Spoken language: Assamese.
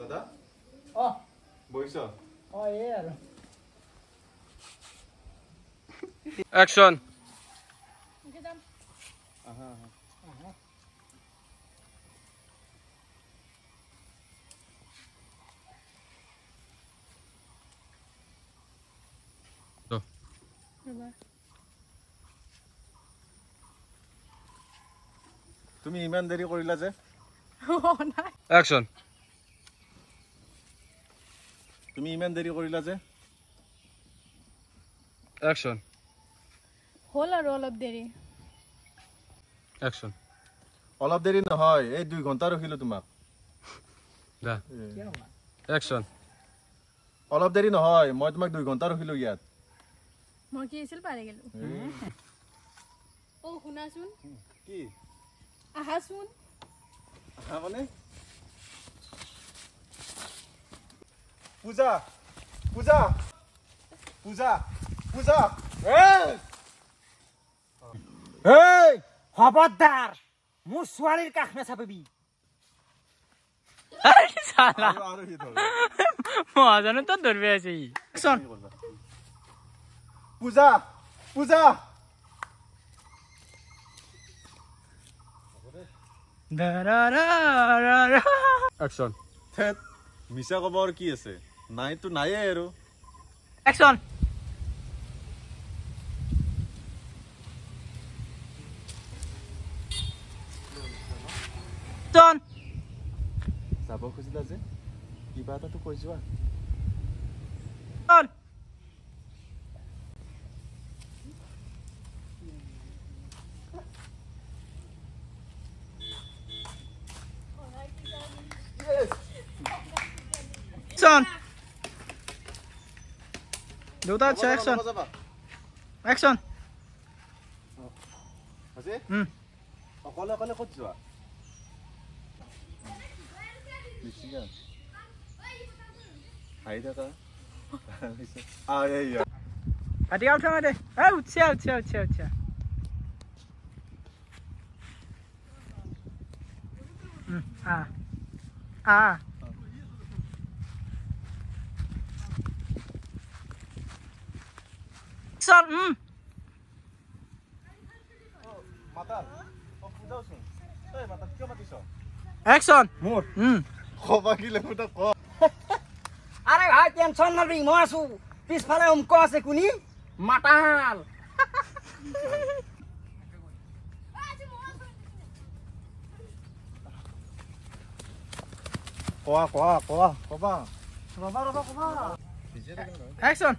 দাদা অ বহিছ অ এই আৰু অ্যাকশন আহা তো তুমি ইমান দেৰি কৰিলা যে অ্যাকশন তুমি ইমান দেৰি কৰিলা যে অ্যাকশন হল আৰু অলপ দেৰি অ্যাকশন অলপ দেৰি নহয় এই 2 ঘন্টা ৰখিলো তোমাক দা কিয় হোৱা অ্যাকশন অলপ দেৰি নহয় মই তোমাক 2 ঘন্টা ৰখিলো ইয়াত মই কি আছিল পাৰি গেলো ও শুনাচোন কি আহাচোন আহা মানে পূজা পূজা পূজা পূজা এই খবৰদাৰ মোৰ ছোৱালীৰ কাষ নাচাপিবি আৰে শালা আৰু হি ধৰ মজানো তো ধৰবে আছে অ্যাকশন পূজা পূজা দাৰাৰাৰা অ্যাকশন থেত মিছা খবৰ কি আছে নাইতো নাইয়ে আৰু অ্যাকশন টন যাব খুজিলা যে কিবা এটাতো কৈ যোৱা টন অ্যাকশন দুটা আছে অ্যাকশন যাবা অ্যাকশন আছে অকলে অকলে ক'ত যোৱা মিছিগান হাই দাদা আয় কাটি উঠা দে উঠছে উঠছে উঠছে উঠছে আ আ সর মাতা পূজাওচোন এই মাতা কিয় মাতিছ অ্যাকশন মোৰ খবা কিলে ফুটা ক আরে ভাই টেনশন নলবি মই আছো পিছফালে অংক আছে কোনি মাতাল কোৱা কোৱা কোৱা কবা ৰবা ৰবা কবা অ্যাকশন